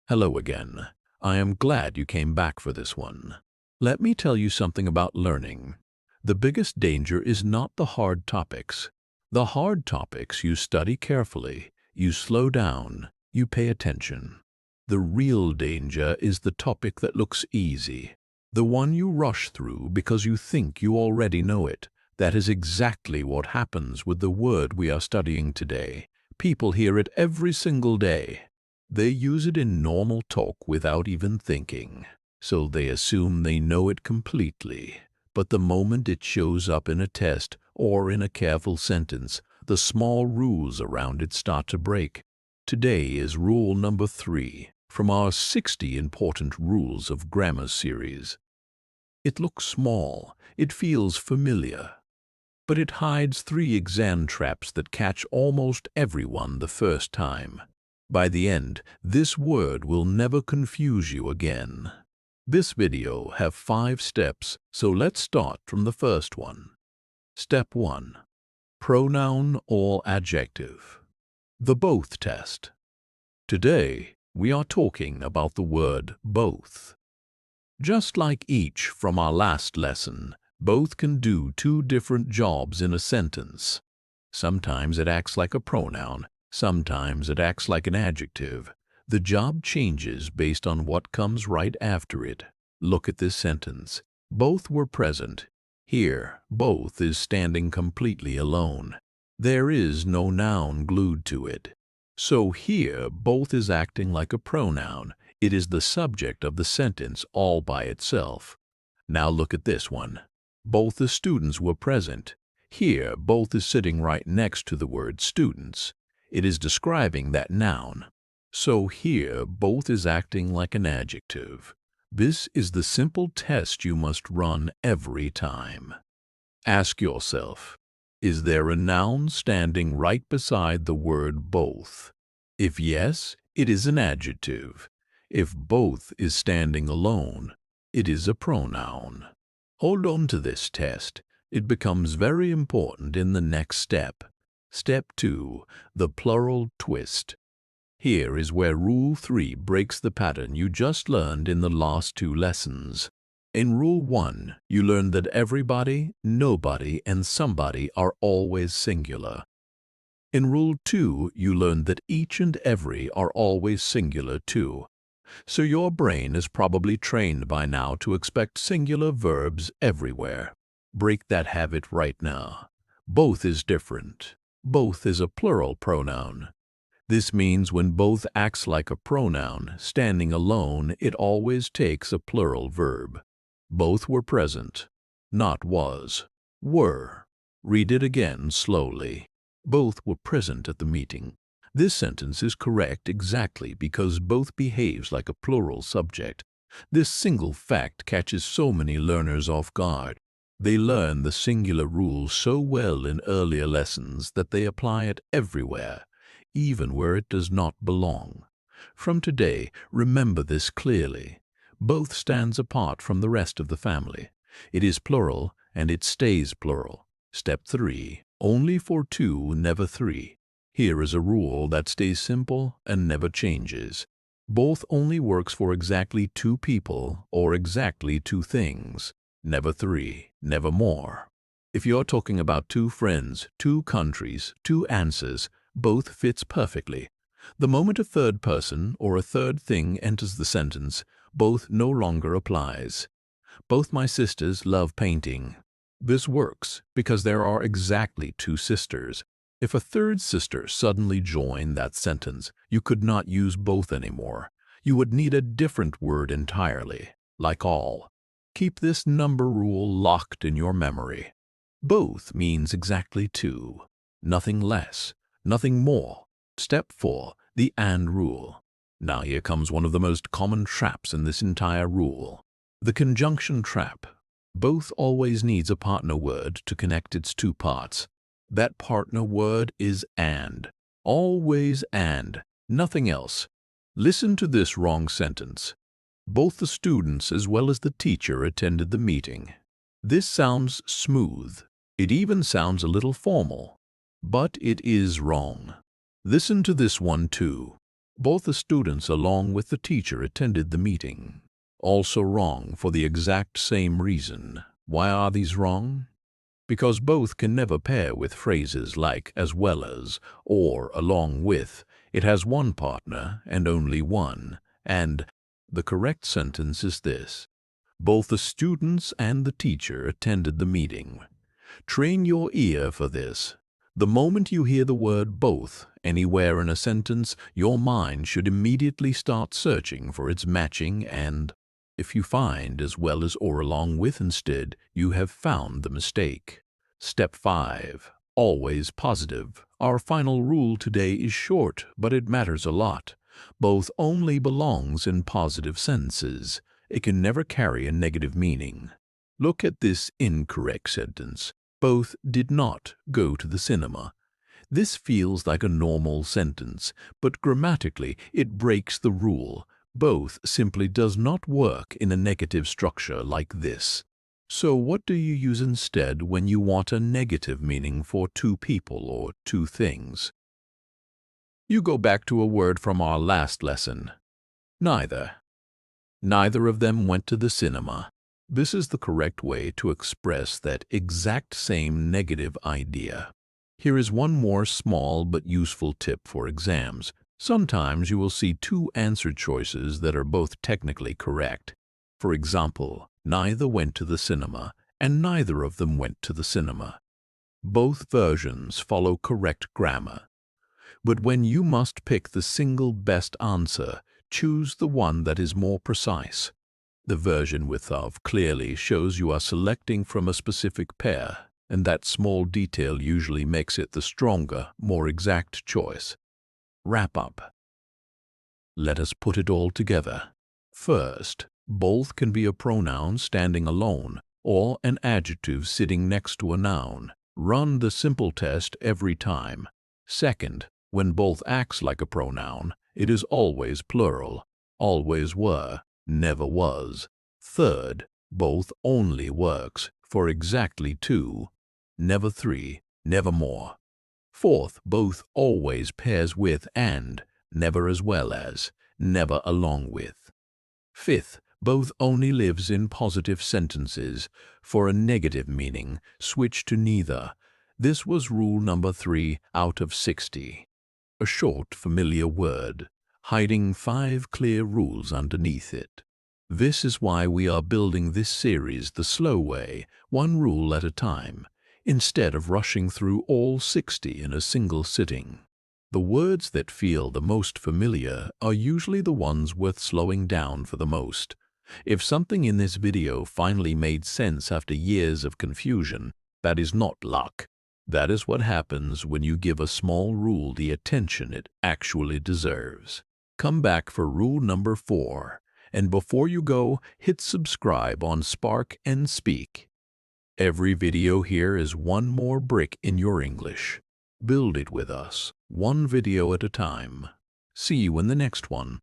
Hello again. I am glad you came back for this one. Let me tell you something about learning. The biggest danger is not the hard topics. The hard topics you study carefully, you slow down, you pay attention. The real danger is the topic that looks easy, the one you rush through because you think you already know it. That is exactly what happens with the word we are studying today. People hear it every single day. They use it in normal talk without even thinking, so they assume they know it completely. But the moment it shows up in a test or in a careful sentence, the small rules around it start to break. Today is rule number 3 from our 60 important rules of grammar series. It looks small, it feels familiar, but it hides 3 exam traps that catch almost everyone the first time. By the end, this word will never confuse you again. This video have 5 steps, so let's start from the first one. Step 1. Pronoun or adjective. The both test. Today, we are talking about the word both. Just like each from our last lesson, both can do 2 different jobs in a sentence. Sometimes it acts like a pronoun. Sometimes it acts like an adjective. The job changes based on what comes right after it. Look at this sentence. Both were present. Here, both is standing completely alone. There is no noun glued to it. So here, both is acting like a pronoun. It is the subject of the sentence all by itself. Now look at this one. Both the students were present. Here, both is sitting right next to the word students. It is describing that noun. So here, both is acting like an adjective. This is the simple test you must run every time. Ask yourself, is there a noun standing right beside the word both? If yes, it is an adjective. If both is standing alone, it is a pronoun. Hold on to this test. It becomes very important in the next step. Step 2. The plural twist. Here is where Rule 3 breaks the pattern you just learned in the last 2 lessons. In Rule 1, you learned that everybody, nobody, and somebody are always singular. In Rule 2, you learned that each and every are always singular too. So your brain is probably trained by now to expect singular verbs everywhere. Break that habit right now. Both is different. Both is a plural pronoun. This means when both acts like a pronoun, standing alone, it always takes a plural verb. Both were present, not was. Were. Read it again slowly. Both were present at the meeting. This sentence is correct exactly because both behaves like a plural subject. This single fact catches so many learners off guard. They learn the singular rule so well in earlier lessons that they apply it everywhere, even where it does not belong. From today, remember this clearly. Both stands apart from the rest of the family. It is plural, and it stays plural. Step 3. Only for 2, never 3. Here is a rule that stays simple and never changes. Both only works for exactly 2 people or exactly 2 things. Never 3, never more. If you're talking about 2 friends, 2 countries, 2 answers, both fits perfectly. The moment a third person or a third thing enters the sentence, both no longer applies. Both my sisters love painting. This works because there are exactly 2 sisters. If a third sister suddenly joined that sentence, you could not use both anymore. You would need a different word entirely, like all. Keep this number rule locked in your memory. Both means exactly 2. Nothing less, nothing more. Step 4. The and rule. Now here comes one of the most common traps in this entire rule. The conjunction trap. Both always needs a partner word to connect its 2 parts. That partner word is and. Always and. Nothing else. Listen to this wrong sentence. Both the students as well as the teacher attended the meeting. This sounds smooth. It even sounds a little formal. But it is wrong. Listen to this one too. Both the students along with the teacher attended the meeting. Also wrong for the exact same reason. Why are these wrong? Because both can never pair with phrases like as well as or along with. It has one partner and only one. And the correct sentence is this: both the students and the teacher attended the meeting. Train your ear for this. The moment you hear the word both anywhere in a sentence, your mind should immediately start searching for its matching, and if you find as well as or along with instead, you have found the mistake. Step 5. Always positive. Our final rule today is short, but it matters a lot. Both only belongs in positive sentences. It can never carry a negative meaning. Look at this incorrect sentence. Both did not go to the cinema. This feels like a normal sentence, but grammatically it breaks the rule. Both simply does not work in a negative structure like this. So what do you use instead when you want a negative meaning for two people or two things? You go back to a word from our last lesson. Neither. Neither of them went to the cinema. This is the correct way to express that exact same negative idea. Here is one more small but useful tip for exams. Sometimes you will see two answer choices that are both technically correct. For example, neither went to the cinema and neither of them went to the cinema. Both versions follow correct grammar. But when you must pick the single best answer, choose the one that is more precise. The version with of clearly shows you are selecting from a specific pair, and that small detail usually makes it the stronger, more exact choice. Wrap up. Let us put it all together. First, both can be a pronoun standing alone or an adjective sitting next to a noun. Run the simple test every time. Second, when both acts like a pronoun, it is always plural. Always were, never was. Third, both only works for exactly two, never three, never more. Fourth, both always pairs with and, never as well as, never along with. Fifth, both only lives in positive sentences. For a negative meaning, switch to neither. This was rule number 3 out of 60. A short, familiar word, hiding 5 clear rules underneath it. This is why we are building this series the slow way, one rule at a time, instead of rushing through all 60 in a single sitting. The words that feel the most familiar are usually the ones worth slowing down for the most. If something in this video finally made sense after years of confusion, that is not luck. That is what happens when you give a small rule the attention it actually deserves. Come back for rule number 4, and before you go, hit subscribe on Spark and Speak. Every video here is one more brick in your English. Build it with us, one video at a time. See you in the next one.